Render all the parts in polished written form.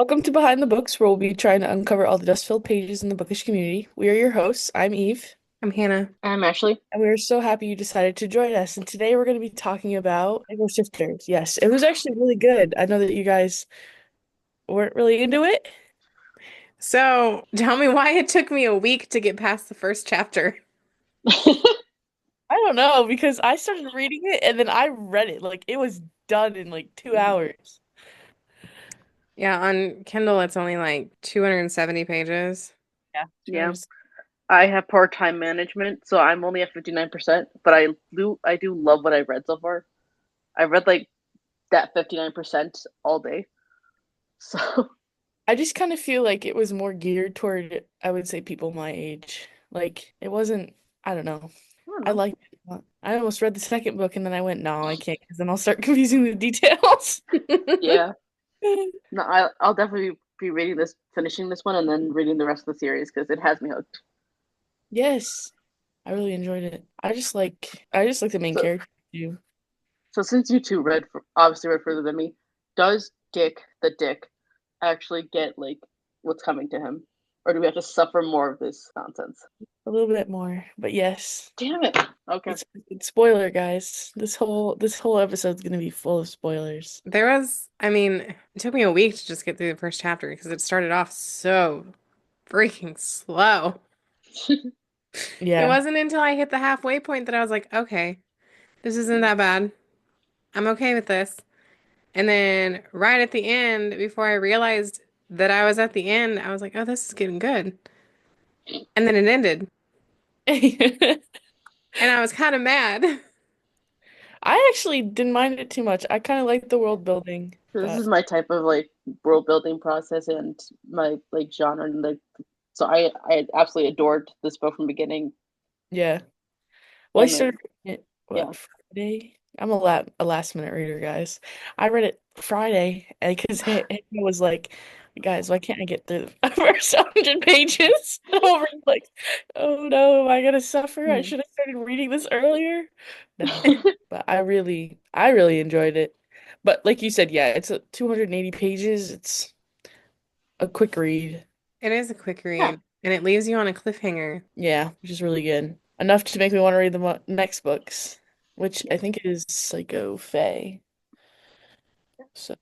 Welcome to Behind the Books, where we'll be trying to uncover all the dust-filled pages in the bookish community. We are your hosts. I'm Eve, I'm Hannah. I'm Ashley. and we are so happy you decided to join us. And today we're going to be talking about Lego Shifters. Yes, it was actually really good. I know that you guys weren't really into it. So tell me why it took me a week to get past the first chapter. I don't know because I started reading it and then I read it. Like it was done in like 2 hours. Yeah, on Kindle it's only like 270 pages. Yeah, Yeah, 2 hours. I have poor time management, so I'm only at 59%, but I do love what I've read so far. I've read like that 59% all day. So, I just kind of feel like it was more geared toward, I would say, people my age. Like it wasn't, I don't know. I don't I know. liked it a lot. I almost read the second book and then I went, no, I can't, because then I'll start confusing the details. Yeah. No, I'll definitely be reading this, finishing this one, and then reading the rest of the series because it has me hooked. Yes, I really enjoyed it. I just like the main So, character too. so since you two obviously read further than me, does Dick the Dick actually get like what's coming to him, or do we have to suffer more of this nonsense? A little bit more, but yes. Damn it. Okay. It's spoiler, guys. This whole episode's gonna be full of spoilers. It took me a week to just get through the first chapter because it started off so freaking slow. It Yeah. wasn't until I hit the halfway point that I was like, okay, this isn't that bad. I'm okay with this. And then right at the end, before I realized that I was at the end, I was like, oh, this is getting good. And then it ended. And I was kind of mad. I actually didn't mind it too much. I kind of like the world building, So this is but my type of like world building process and my like genre and like so I absolutely adored this book from the beginning. yeah. Well, I And started then reading it, yeah. what, Friday? I'm a last minute reader, guys. I read it Friday because it was like, guys, why can't I get through the first 100 pages? Over like, oh no, am I gonna suffer? I should have started reading this earlier. No, but I really enjoyed it. But like you said, yeah, it's 280 pages. It's a quick read. It is a quick Yeah. read, and it leaves you on a cliffhanger. Yeah, which is really good. Enough to make me want to read the next books, which Yeah. I think is Psycho Fae. So,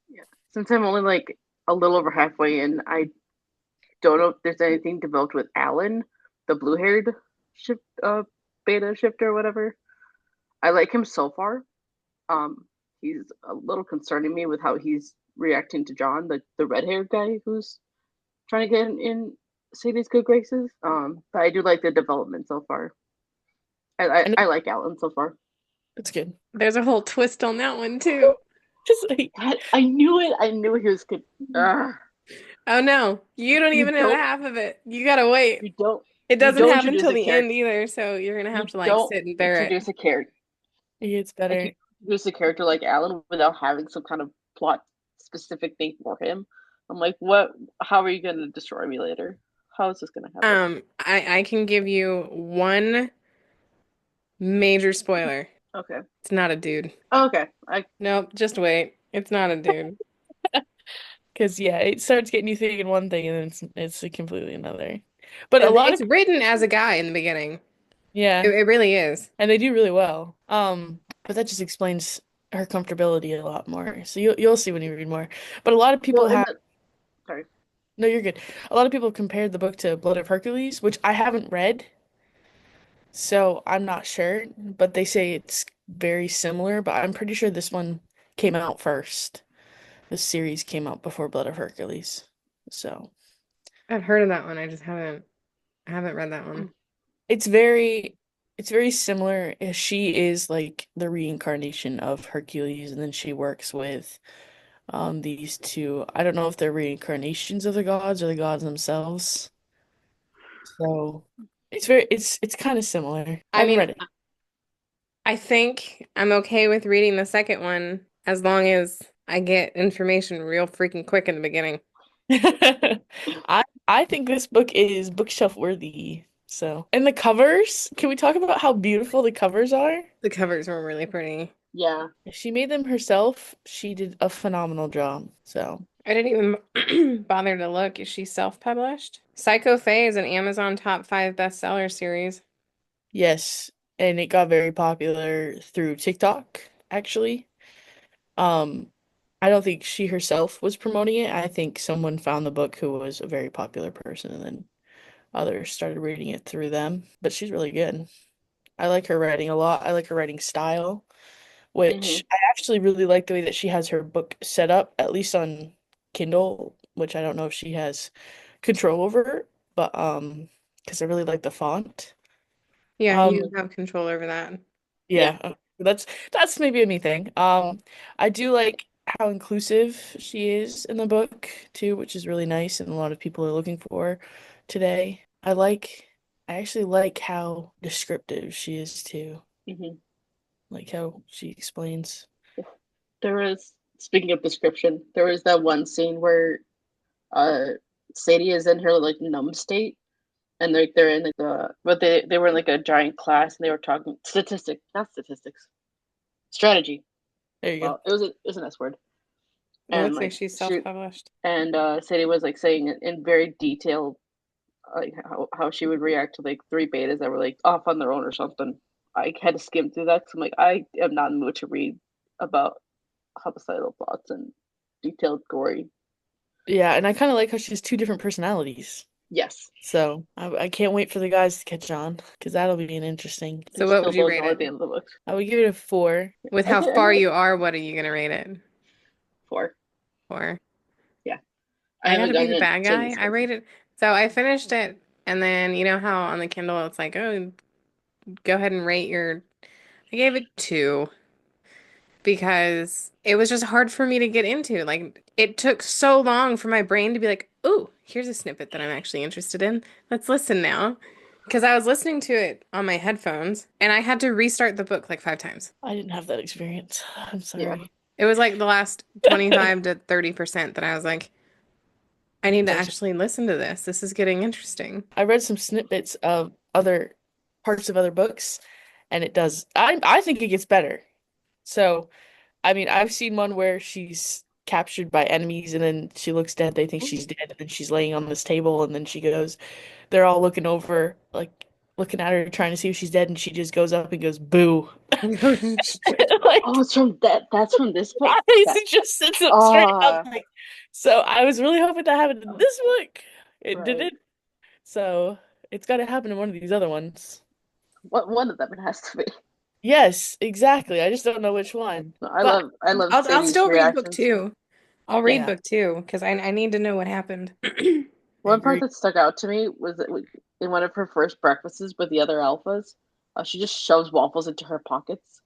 Yeah. Since I'm only like a little over halfway in, I don't know if there's anything developed with Alan, the blue haired shift beta shifter or whatever. I like him so far. He's a little concerning me with how he's reacting to John, the red haired guy who's trying to get in Sadie's good graces. But I do like the development so far. I I, and I like Alan so far. it's good. There's a whole twist on that one too. Just like, I knew it. I knew he was good. Oh no, you don't You even know the don't. half of it. You gotta wait. You don't. It You doesn't don't happen introduce until a the end character. either, so you're gonna have You to like don't sit and bear it. introduce a character. it gets Like better. you introduce a character like Alan without having some kind of plot specific thing for him. I'm like, what? How are you going to destroy me later? How is this going to happen? I can give you one major spoiler. Okay. It's not a dude. Okay. I Nope, just wait. It's not a dude. Because, yeah, it starts getting you thinking one thing and then it's completely another. But a And lot it's of, written as a guy in the beginning. It, yeah, it really is. and they do really well. But that just explains her comfortability a lot more. So you'll see when you read more. But a lot of well people in have, the sorry. no, you're good. A lot of people have compared the book to Blood of Hercules, which I haven't read. So I'm not sure, but they say it's very similar, but I'm pretty sure this one came out first. This series came out before Blood of Hercules. So I've heard of that one. I haven't read that one. it's very it's very similar. She is like the reincarnation of Hercules, and then she works with these two. I don't know if they're reincarnations of the gods or the gods themselves. So it's kind of similar. I I haven't mean, read I think I'm okay with reading the second one as long as I get information real freaking quick in the beginning. I think this book is bookshelf worthy. So, and the covers, can we talk about how beautiful the covers are? The covers were really pretty. Yeah. She made them herself. She did a phenomenal job. So, I didn't even bother to look. Is she self-published? Psycho Fae is an Amazon top 5 bestseller series. Yes, and it got very popular through TikTok, actually. Um, I don't think she herself was promoting it. I think someone found the book who was a very popular person, and then others started reading it through them. But she's really good. I like her writing a lot. I like her writing style, Hmm. which I actually really like the way that she has her book set up, at least on Kindle, which I don't know if she has control over, but because I really like the font. Yeah, you Um, have control over that. Yeah. yeah, that's maybe a me thing. I do like how inclusive she is in the book too, which is really nice and a lot of people are looking for today. I actually like how descriptive she is too. Hmm. Like how she explains. There was, speaking of description, there was that one scene where uh Sadie is in her like numb state, and they're in like but they were in like a giant class and they were talking statistics, not statistics, strategy. There you go. Well, it was an S word, It and looks like like she's she self-published. and Sadie was like saying in very detailed like how she would react to like three betas that were like off on their own or something. I had to skim through that because I'm like I am not in the mood to read about homicidal plots and detailed gory. Yeah, and I kind of like how she has two different personalities. Yes, So I can't wait for the guys to catch on because that'll be an interesting. So which what they'll would you both rate know at it? the end of the book. I would give it a 4. With how I far mean, you are, what are you gonna rate it? four. For? Yeah, I I haven't gotta be gotten the bad into guy. this I one. rated so I finished it and then you know how on the Kindle it's like, oh, go ahead and rate your I gave it 2 because it was just hard for me to get into. Like it took so long for my brain to be like, "Ooh, here's a snippet that I'm actually interested in. Let's listen now." Because I was listening to it on my headphones and I had to restart the book like 5 times. I didn't have that experience. I'm Yeah, sorry. It was like the last 25 to 30% that I was like, I need to That's actually listen to this. This is getting interesting. I read some snippets of other parts of other books, and it does. I think it gets better. So, I mean, I've seen one where she's captured by enemies, and then she looks dead. They think she's dead, and then she's laying on this table, and then she goes. They're all looking over, like looking at her, trying to see if she's dead, and she just goes up and goes, "Boo!" oh, Like, it's from that. That's from this book. eyes, That it just sits up straight up. ah Like, so I was really hoping that happened in this book. It right. didn't. So it's got to happen in one of these other ones. What one of them it has to be. Yes, exactly. I just don't know which one. No, But I love I'll Sadie's still read book reactions. 2. I'll read yeah, book 2 because I need to know what happened. I One part agree. that stuck out to me was that in one of her first breakfasts with the other alphas, she just shoves waffles into her pockets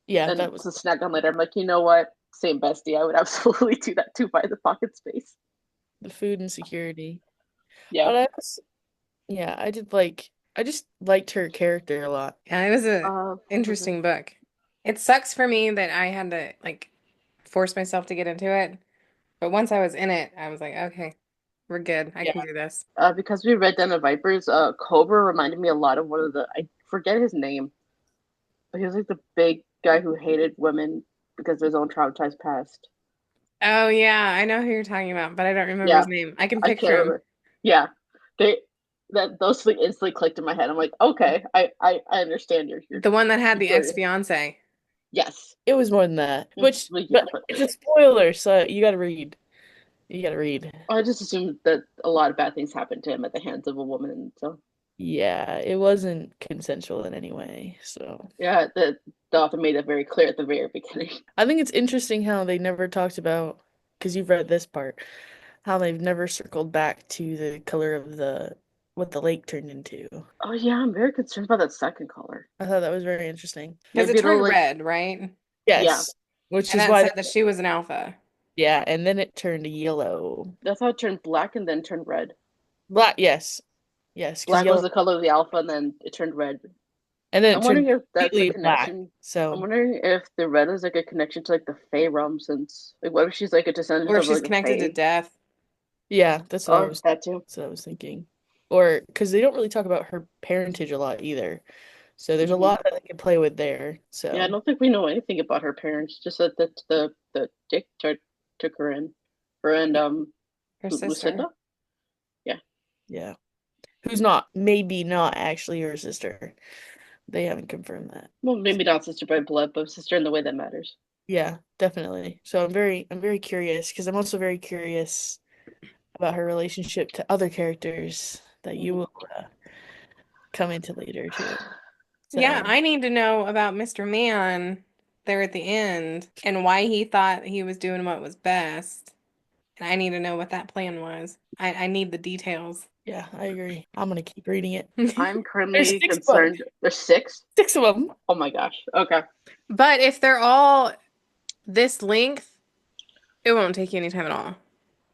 Yeah, and that was to snack on later. I'm like, you know what? Same bestie. I would absolutely do that too by the pocket space. the food insecurity. Yeah. But yeah, I just liked her character a lot. Yeah, it was a Mhm. interesting book. It sucks for me that I had to like force myself to get into it, but once I was in it, I was like, okay, we're good. I Yeah. can do this. Because we read Den of Vipers, Cobra reminded me a lot of one of the, I forget his name, but he was like the big guy who hated women because of his own traumatized past. Oh yeah, I know who you're talking about, but I don't remember Yeah, his name. I can I can't picture him. remember. Yeah, they that those things instantly clicked in my head. I'm like, okay, I understand your The one that had the your ex-fiance. yes, It was more than that. Which, well, yeah, but but it's a spoiler, so you gotta read. You gotta read. I just assumed that a lot of bad things happened to him at the hands of a woman. So Yeah, it wasn't consensual in any way, so. yeah, the author made that very clear at the very beginning. I think it's interesting how they never talked about, because you've read this part, how they've never circled back to the color of what the lake turned into. Oh yeah, I'm very concerned about that second color. I thought that was very interesting. Because it Maybe it'll turned like red, right? yeah, Yes, which And is that why, said that she was an alpha. yeah, and then it turned yellow. that's how it turned black and then turned red. Black, yes, yes, because Black was yellow, the color of the alpha, and then it turned red. and then it I'm turned wondering if that's a completely black. connection. I'm So, wondering if the red is like a connection to like the Fey realm, since like what if she's like a descendant Or of she's like a connected to Fey? death. yeah, Oh, that too. that's what I was thinking. Or because they don't really talk about her parentage a lot either. So there's a Hmm. lot that they can play with there. Yeah, I So don't think we know anything about her parents. Just that the dick took her in. Her and Her sister. Lucinda. Yeah. Yeah. Who's not, maybe not actually her sister. They haven't confirmed that. Well, maybe not sister by blood, but sister in the way that matters. Yeah, definitely. So I'm very curious because I'm also very curious about her relationship to other characters that you Mhm. will come into later too. Yeah, So I need to know about Mr. Man there at the end and why he thought he was doing what was best. And I need to know what that plan was. I need the details. yeah, I agree. I'm gonna keep reading it. I'm There's currently six books, concerned. There's six. six of them. Oh my gosh. Okay. But if they're all this length, it won't take you any time at all. Right.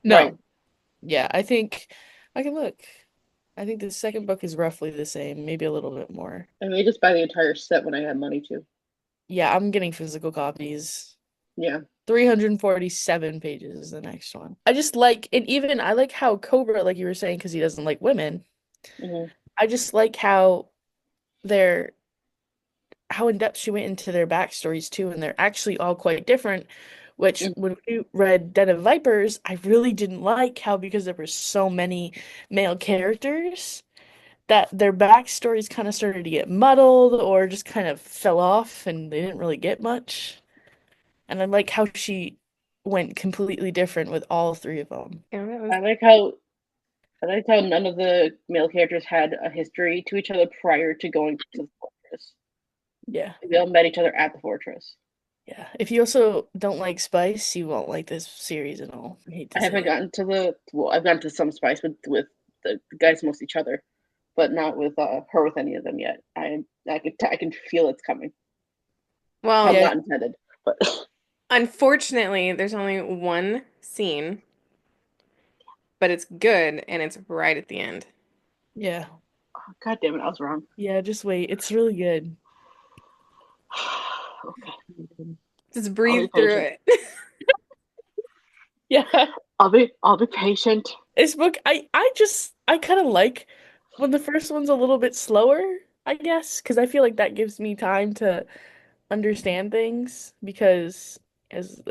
No, yeah, I think I can look. I think the second book is roughly the same, maybe a little bit more. I may just buy the entire set when I have money to. Yeah, I'm getting physical copies. Yeah. 347 pages is the next one. I just like, and even I like how Cobra, like you were saying, because he doesn't like women. Hmm. I just like how they're how in depth she went into their backstories too, and they're actually all quite different. Which when we read Den of Vipers, I really didn't like how because there were so many male characters that their backstories kind of started to get muddled or just kind of fell off and they didn't really get much. And I like how she went completely different with all three of them. Yeah, that was I like how I like how none of the male characters had a history to each other prior to going to the fortress. Yeah. They all met each other at the fortress. Yeah. If you also don't like spice, you won't like this series at all. I hate I to say haven't it. gotten to the well, I've gotten to some spice with the guys most each other, but not with her with any of them yet. I can feel it's coming. Pun well, Yeah. not intended, but unfortunately, there's only one scene, but it's good and it's right at the end. Yeah. oh, God damn it, I was wrong. Yeah, just wait. It's really good. Okay, Just I'll be breathe through patient. it. Yeah. I'll be patient. This book I kind of like when the first one's a little bit slower, I guess, because I feel like that gives me time to understand things because as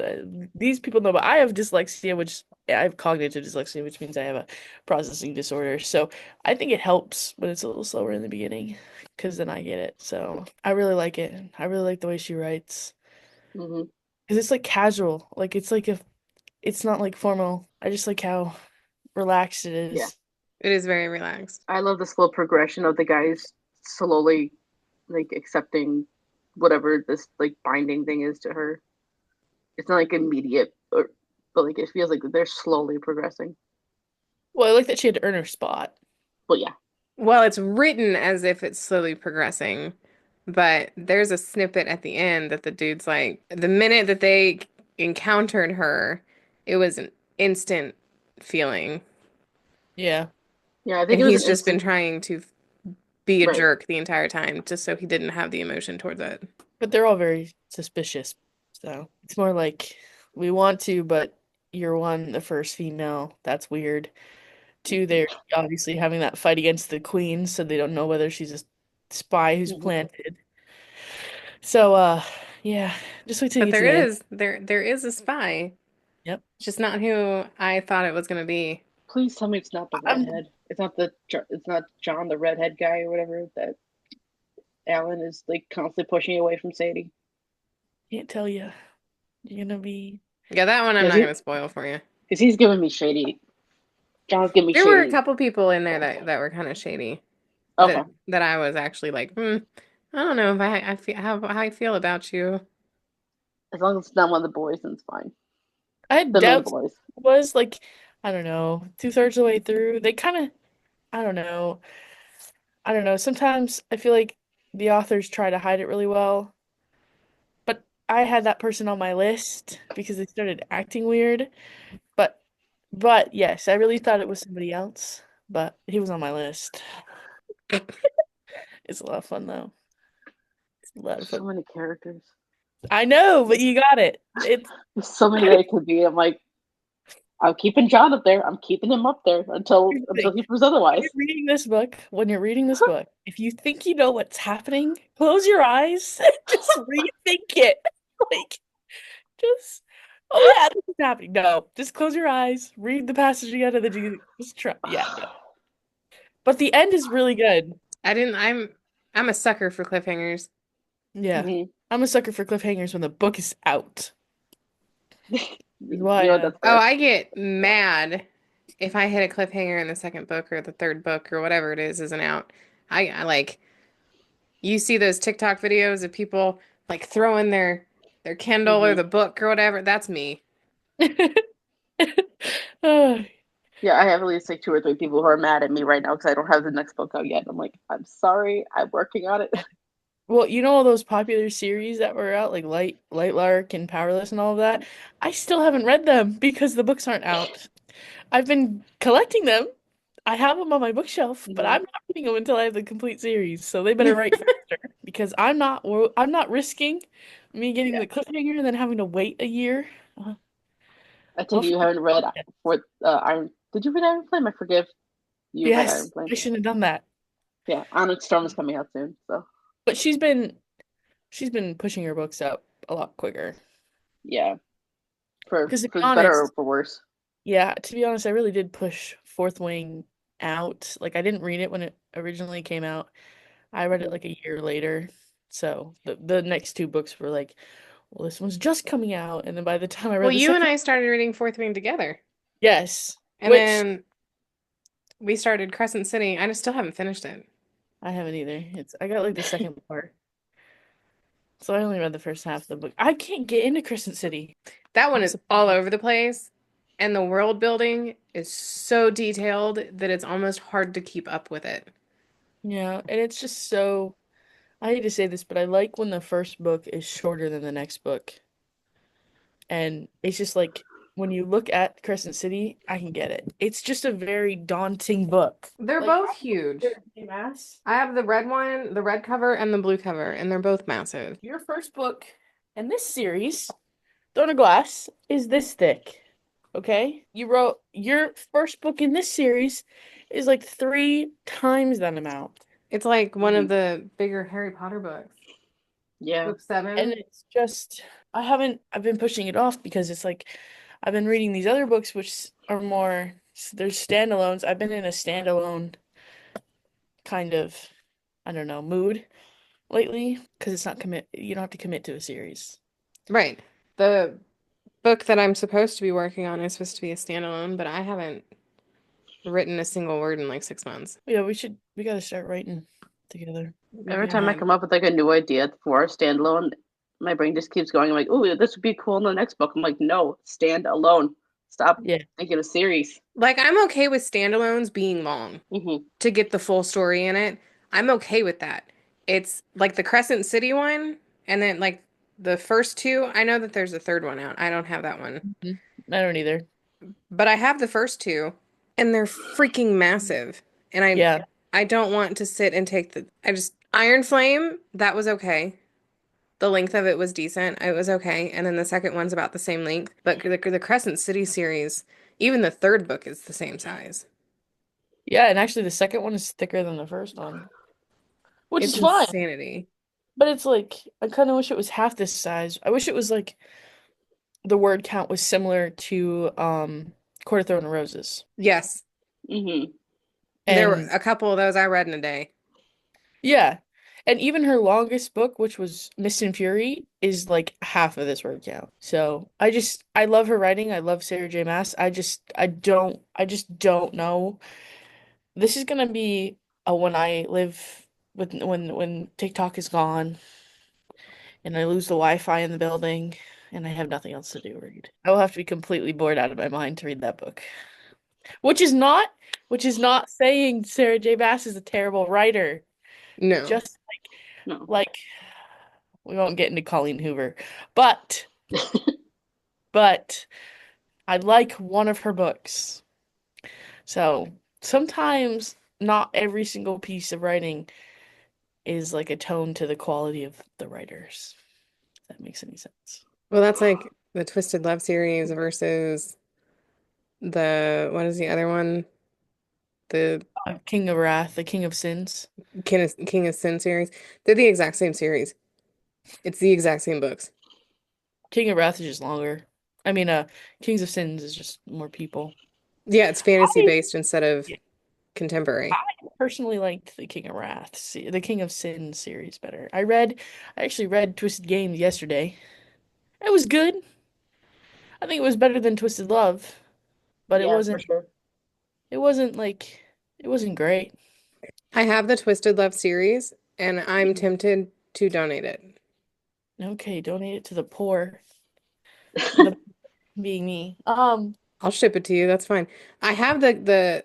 these people know, but I have dyslexia, which I have cognitive dyslexia, which means I have a processing disorder. So I think it helps when it's a little slower in the beginning because then I get it. So I really like it. I really like the way she writes Hmm. because it's like casual. Like it's like if it's not like formal. I just like how relaxed it Yeah, is. It is very relaxed. I love the slow progression of the guys slowly like accepting whatever this like binding thing is to her. It's not like immediate, but like it feels like they're slowly progressing. Well, I like that she had to earn her spot. But yeah, Well, it's written as if it's slowly progressing, but there's a snippet at the end that the dude's like, the minute that they encountered her, it was an instant feeling. Yeah. yeah, I think And it was an he's just been instant. trying to be a Right. jerk the entire time, just so he didn't have the emotion towards it. But they're all very suspicious. So it's more like we want to, but you're one, the first female. That's weird. Two, they're obviously having that fight against the queen, so they don't know whether she's a spy who's Mhm. planted. So yeah, just wait till you But get to the end. there is a spy, Yep. just not who I thought it was going to be. Please tell me it's not the I'm redhead. It's not John the redhead guy or whatever that Alan is like constantly pushing away from Sadie. can't tell you. You're gonna be Yeah, that one I'm Because not going to spoil for you. he's giving me shady. John's giving me There were a shady. couple people in there that were kind of shady. Okay. That I was actually like, I don't know if I feel how I feel about you. As long as it's not one of the boys, then it's fine. I had The main doubts boys. it was like I don't know, two-thirds of the way through. They kind of I don't know. I don't know. Sometimes I feel like the authors try to hide it really well, but I had that person on my list because they started acting weird. But but yes, I really thought it was somebody else, but he was on my list. It's a lot of fun though. It's a lot of There's so fun. many characters. I know, but you got it. It's There's so many that it could be. I'm like, I'm keeping John up there. I'm keeping him up there here's the thing. until he proves otherwise. When you're reading this book, if you think you know what's happening, close your eyes and just rethink it. Like just Oh yeah, this is happening. No, just close your eyes, read the passage again, and then you just try. Yeah, no. But the end is really good. I didn't. I'm a sucker for cliffhangers. Yeah. Mhm. I'm a sucker for cliffhangers when the book is out. Is You why know, that's Oh, fair. I get mad if I hit a cliffhanger in the second book or the third book or whatever it is isn't out. I like you see those TikTok videos of people like throwing their Kindle or Hmm. the book or whatever. That's me. Uh, Yeah, I have at least like two or three people who are mad at me right now because I don't have the next book out yet. I'm like, I'm sorry, I'm working on it. well, you know all those popular series that were out, like Light Lark and Powerless and all of that? I still haven't read them because the books aren't out. I've been collecting them. I have them on my bookshelf, but Hmm. I'm not reading them until I have the complete series. So they better write faster because I'm not risking me getting Yeah, the cliffhanger and then having to wait a year. Uh, I take well, it you haven't read for Iron. Did you read Iron Flame? I forgive you read Iron yes, I Flame. shouldn't have done that. Yeah, Onyx Storm is coming out soon, so But she's been pushing her books out a lot quicker. yeah, Because to be for the better or honest, for worse. yeah, to be honest, I really did push Fourth Wing out. Like I didn't read it when it originally came out. I read it Hmm. like a year later. So the next two books were like, well, this one's just coming out, and then by the time I Well, read the you and second, I started reading Fourth Wing together, yes, and which then we started Crescent City. I just still haven't finished it. I haven't either. It's I got like the second part, so I only read the first half of the book. I can't get into Crescent City. That one I'm is so all over the place, and the world building is so detailed that it's almost hard to keep up with it. yeah, and it's just so. I hate to say this, but I like when the first book is shorter than the next book. And it's just like when you look at Crescent City, I can get it. It's just a very daunting book. They're Like both I love huge. Jasmine Mas. I have the red one, the red cover, and the blue cover, and they're both massive. Your first book in this series, Throne of Glass, is this thick. Okay? You wrote your first book in this series is like three times that amount. It's like one of Hmm. the bigger Harry Potter books. Yeah, Book And 7. it's just I've been pushing it off because it's like I've been reading these other books which are more there's standalones. I've been in a standalone kind of I don't know, mood lately because it's not commit you don't have to commit to a series. Right. The book that I'm supposed to be working on is supposed to be a standalone, but I haven't written a single word in like 6 months. Yeah, we gotta start writing together. We every time I gotta. come up with like a new idea for a standalone, my brain just keeps going. I'm like, oh, this would be cool in the next book. I'm like, no, stand alone. Stop Yeah. thinking of series. Like, I'm okay with standalones being long Hmm. to get the full story in it. I'm okay with that. It's like the Crescent City one, and then like the first two. I know that there's a third one out. I don't have that one, Mhm. I don't either. but I have the first two, and they're freaking massive. And Yeah. I don't want to sit and take the. I just Iron Flame. That was okay. The length of it was decent. It was okay. And then the second one's about the same length. But the Crescent City series, even the third book is the same size. Yeah, and actually the second one is thicker than the first one, which It's is fine. insanity. But it's like I kind of wish it was half this size. I wish it was like the word count was similar to Court of Thorn and Roses. Yes. Hmm. There were And a couple of those I read in a day. yeah. And even her longest book, which was Mist and Fury, is like half of this word count. So I love her writing. I love Sarah J. Maas. I just don't know. This is gonna be a when I live with when TikTok is gone and I lose the Wi-Fi in the building and I have nothing else to do read. I will have to be completely bored out of my mind to read that book. Which is not which is not saying Sarah J. Maas is a terrible writer. No. Just No. like we won't get into Colleen Hoover. But but I like one of her books. So sometimes not every single piece of writing is like a tone to the quality of the writers. If that makes any sense. Well, that's like the Twisted Love series versus what is the other one? The King of Wrath, the King of Sins. King of Sin series. They're the exact same series. It's the exact same books. King of Wrath is just longer. I mean, Kings of Sins is just more people. Yeah, it's fantasy I, based instead of yeah, I contemporary. personally liked the King of Wrath, the King of Sin series better. I actually read Twisted Games yesterday. It was good. I think it was better than Twisted Love, but Yeah, for sure. it wasn't like, it wasn't great. I have the Twisted Love series, and I'm Mhm. tempted to donate it. Okay, donate it to the poor. The being me. I'll ship it to you. That's fine. I have the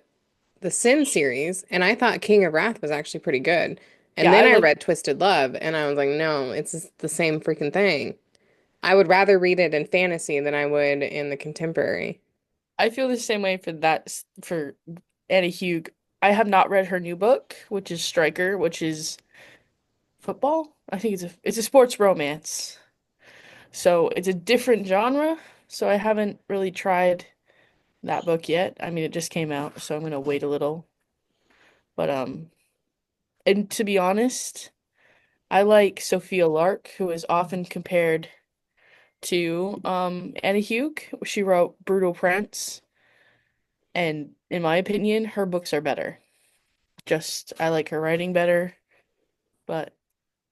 Sin series, and I thought King of Wrath was actually pretty good. And Yeah, then I I like. read Twisted Love, and I was like, no, it's just the same freaking thing. I would rather read it in fantasy than I would in the contemporary. I feel the same way for for Annie Hugh. I have not read her new book, which is Striker, which is football. I think it's a sports romance. So it's a different genre. So I haven't really tried that book yet. I mean, it just came out, so I'm gonna wait a little. But and to be honest, I like Sophia Lark, who is often compared to Annie Hugh. She wrote Brutal Prince, and in my opinion, her books are better. Just I like her writing better, but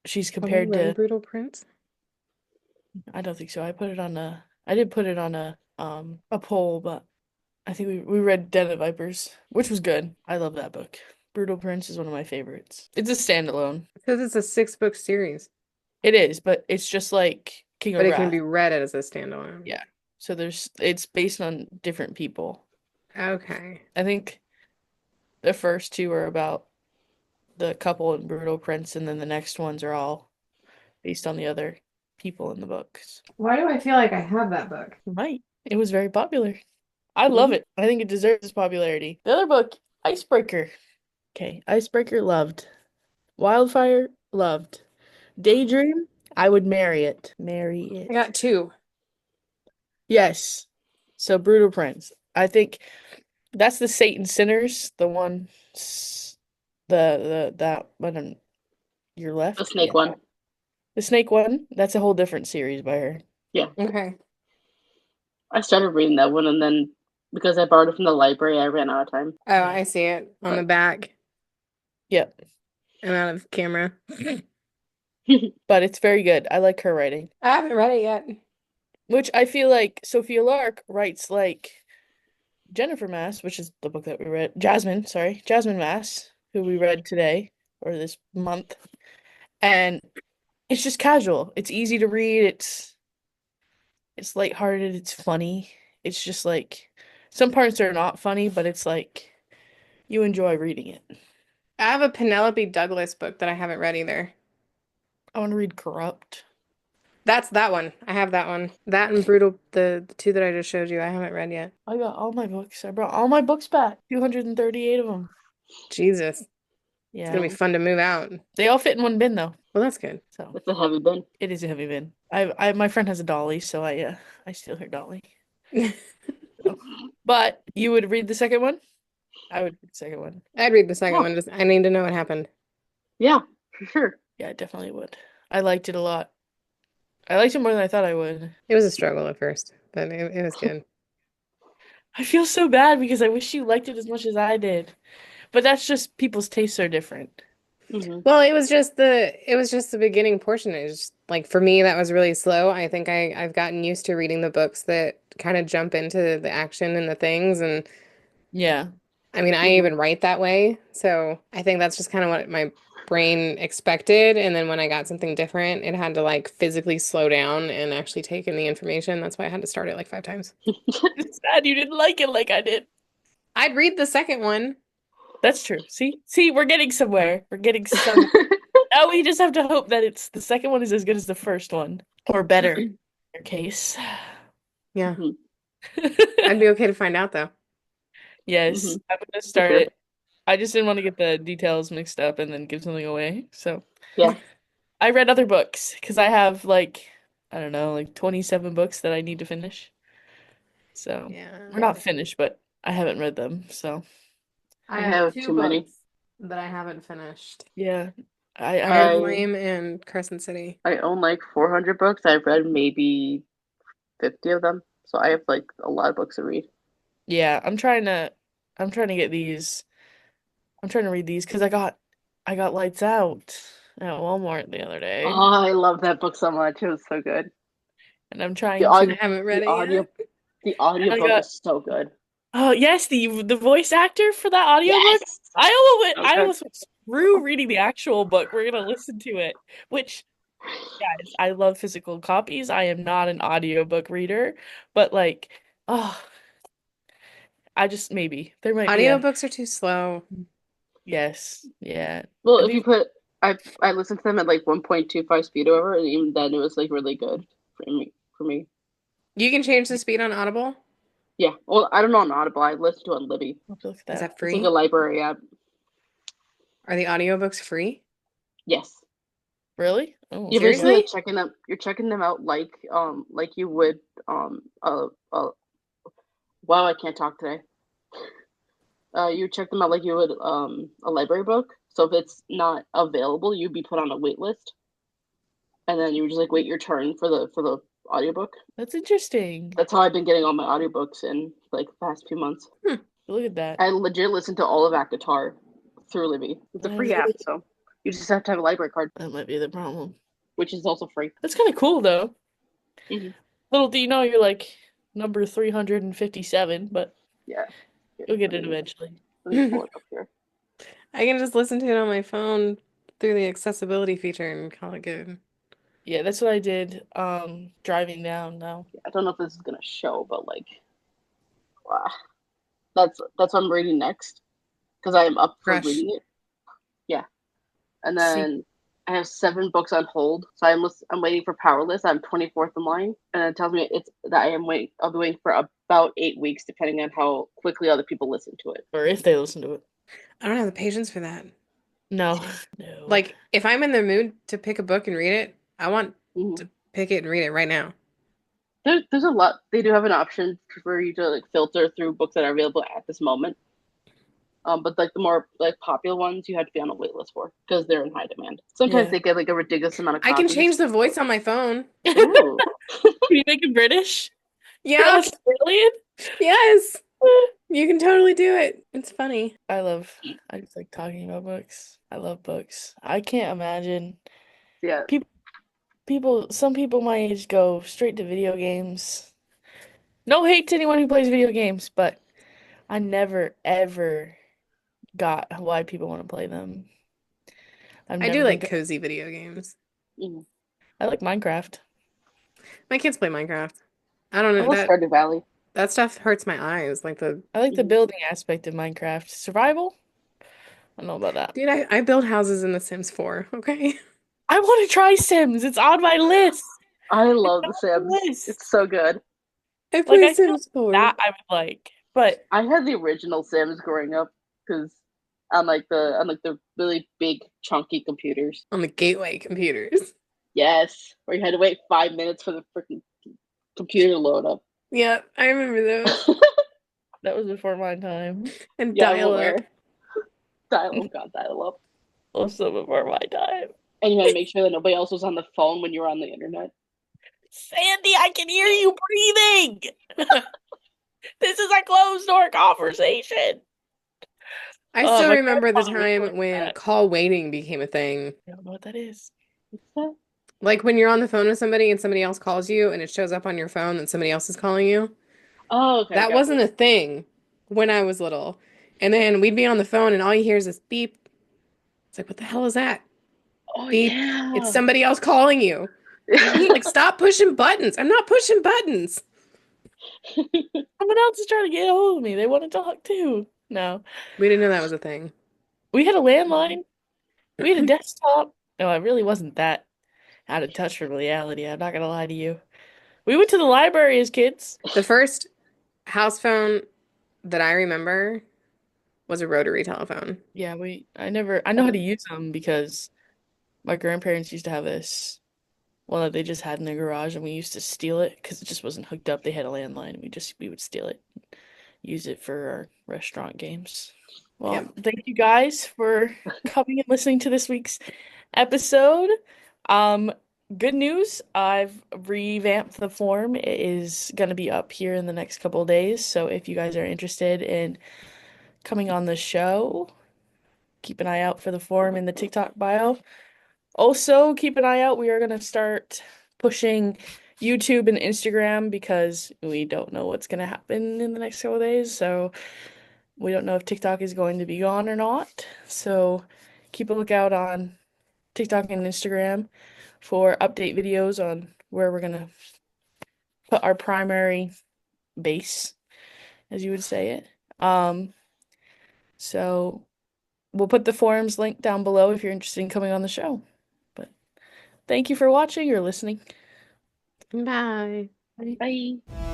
she's Have you compared read to Brutal Prince? I don't think so. I did put it on a poll, but I think we read Den of Vipers, which was good. I love that book. Brutal Prince is one of my favorites. It's a standalone. It says it's a six-book series, It is, but it's just like King but of it can be Wrath. read as a standalone. Yeah. So it's based on different people. Okay. I think the first two are about the couple in Brutal Prince, and then the next ones are all based on the other people in the books. Why do I feel like I have that book? Right. It was very popular. I love Mhm. it. I think it deserves its popularity. The other book, Icebreaker. Okay, Icebreaker loved. Wildfire loved. Daydream, I would marry it. Marry I it. got two. Yes. So Brutal Prince. I think that's the Satan Sinners, the one the that one on your The left. snake Yeah. one. The Snake one, that's a whole different series by her. Yeah. Okay. I started reading that one and then because I borrowed it from the library, I ran out of time. Oh, Yeah. I see it on the But back Yep. and out of camera. But it's very good. I like her writing. I haven't read it yet. Which I feel like Sophia Lark writes like Jennifer Mass, which is the book that we read. Jasmine Mass, who we read today or this month. And it's just casual. It's easy to read. It's lighthearted. It's funny. It's just like some parts are not funny, but it's like you enjoy reading it. I have a Penelope Douglas book that I haven't read either. I want to read Corrupt. That's that one. I have that one. That and Brutal, the two that I just showed you, I haven't read yet. I got all my books. I brought all my books back. 238 of them. Jesus. It's gonna Yeah. be fun to move out. They all fit in one bin though. Well, that's good. So it's a heavy bin. it is a heavy bin. My friend has a dolly, so I steal her dolly. So. But you would read the second one? I would read the second one. I'd read the second Yeah. one. Just I need to know what happened. Yeah, for sure. Yeah, I definitely would. I liked it a lot. I liked it more than I thought I would. It was a struggle at first, but it was good. I feel so bad because I wish you liked it as much as I did. But that's just people's tastes are different. Hmm. Well, it was just the beginning portion. It was just, like for me that was really slow. I think I've gotten used to reading the books that kind of jump into the action and the things, and Yeah. I mean I Hmm. even write that way. So I think that's just kind of what my brain expected, and then when I got something different, it had to like physically slow down and actually take in the information. That's why I had to start it like 5 times. It's sad you didn't like it like I did. I'd read the second one. That's true. See, we're getting somewhere. We're getting somewhere. Now we just have to hope that it's the second one is as good as the first one. Or better, in your case. Yeah. Hmm. I'd be okay to find out though. Hmm. Yes, I'm gonna For start sure. it. I just didn't want to get the details mixed up and then give something away. So Yeah. I read other books because I have like, I don't know, like 27 books that I need to finish. So we're Yeah. not finished, but I haven't read them. So I I have have two too many. books that I haven't finished. yeah, I Fair have, I Flame and Crescent City. I own like 400 books. I've read maybe 50 of them. so I have like a lot of books to read. Yeah, I'm trying to get these. I'm trying to read these because I got Lights Out at Walmart the other day, Oh, I love that book so much. It was so good. and I'm The trying I to. aud haven't the read it audio yet. the And I audiobook got is so good. oh yes, the voice actor for that audiobook. Yes. So I good. almost went through reading the actual book. We're gonna listen to it, which guys, I love physical copies. I am not an audiobook reader, but like, oh, I just maybe there might be a Audiobooks are too slow. yes, yeah. Well, And if you these put I listened to them at like 1.25 speed or whatever, and even then it was like really good for me. You can change the speed on Audible. Yeah. Well, I don't know on Audible. I listen to it on Libby. I'll have to look at Is that. that It's like a free? library app. Are the audiobooks free? Yes. Really? Oh, You're basically Seriously? like you're checking them out like you would wow, I can't talk today. You check them out like you would a library book. So if it's not available, you'd be put on a wait list, and then you would just like wait your turn for the audiobook. that's interesting. That's how I've been getting all my audiobooks in like the past few months. Hmm. Look at that. I legit listened to all of Akatar through Libby. It's a That free app, is so you just have to have a library card, that might be the problem. which is also free. That's kind of cool though. Hmm. Little do you know you're like number 357, but Yeah. Here, you'll get it eventually. let me pull it up here. I can just listen to it on my phone through the accessibility feature and call it good. Yeah, that's what I did driving down now. I don't know if this is gonna show, but like, wow, that's what I'm reading next because I am up for Rush. reading it. Yeah, and See, then I have 7 books on hold, so I'm waiting for Powerless. I'm 24th in line, and it tells me it's that I'll be waiting for about 8 weeks, depending on how quickly other people listen to it. or if they listen to it. I don't have the patience for that. No. No. Like, if I'm in the mood to pick a book and read it, I want Mhm. to pick it and read it right now. There's a lot. They do have an option for you to like filter through books that are available at this moment. But like the more like popular ones, you have to be on a wait list for because they're in high demand. Sometimes Yeah. they get like a ridiculous amount of I can change copies. the voice on my phone. Can Ooh, you make it British or Yeah, Australian? yes, you can totally do it. It's funny. I love, I just like talking about books. I love books. I can't imagine yeah. people, some people my age go straight to video games. No hate to anyone who plays video games, but I never ever got why people want to play them. I've I do never been like good. cozy video games. Mhm. I like Minecraft. My kids play Minecraft. I don't I know love that Stardew Valley. that stuff hurts my eyes. Like the I like the Mhm. building aspect of Minecraft. Survival? I don't know about that. dude, I build houses in The Sims 4, okay? I want to try Sims. It's on my list. I It's love The on my Sims. It's list. so good. I Like play I feel like Sims 4 that I would like, but I had the original Sims growing up because on like the really big chunky computers. on the gateway computers. Yes, where you had to wait 5 minutes for the freaking computer to load up. Yeah, I remember those. that was before my time. And Yeah, I'm dial up. aware. Dial up, got dial up. Also before my time. And you had to make sure that nobody else was on the phone when you were on the internet. Sandy, I can hear you breathing. This is a closed door conversation. I Oh, still my remember the grandfather time recorded when that. call waiting became a thing. I don't know what that is. What's that? Like when you're on the phone with somebody and somebody else calls you and it shows up on your phone that somebody else is calling you. Oh, okay, That gotcha. wasn't a thing when I was little. And then we'd be on the phone and all you hear is this beep. It's like, what the hell is that? Oh Beep. It's yeah. somebody else calling you. And I'm like, stop pushing buttons. I'm not pushing buttons. Someone else is trying to get a hold of me. They want to talk too. No. We didn't know that was a thing. We had a landline. We had a desktop. No, it really wasn't that out of touch from reality. I'm not gonna lie to you. We went to the library as kids. The first house phone that I remember was a rotary telephone. Yeah, I know how to use them because my grandparents used to have this one that they just had in their garage and we used to steal it because it just wasn't hooked up. They had a landline and we would steal it, use it for our restaurant games. Yep. Well, thank you guys for coming and listening to this week's episode. Um, good news, I've revamped the form. It is going to be up here in the next couple of days. So if you guys are interested in coming on the show, keep an eye out for the form in the TikTok bio. Also, keep an eye out. We are going to start pushing YouTube and Instagram because we don't know what's going to happen in the next couple of days. So we don't know if TikTok is going to be gone or not. So keep a lookout on TikTok and Instagram for update videos on where we're going to put our primary base, as you would say it. Um, so we'll put the forums link down below if you're interested in coming on the show. But thank you for watching or listening. Bye. Bye. Bye.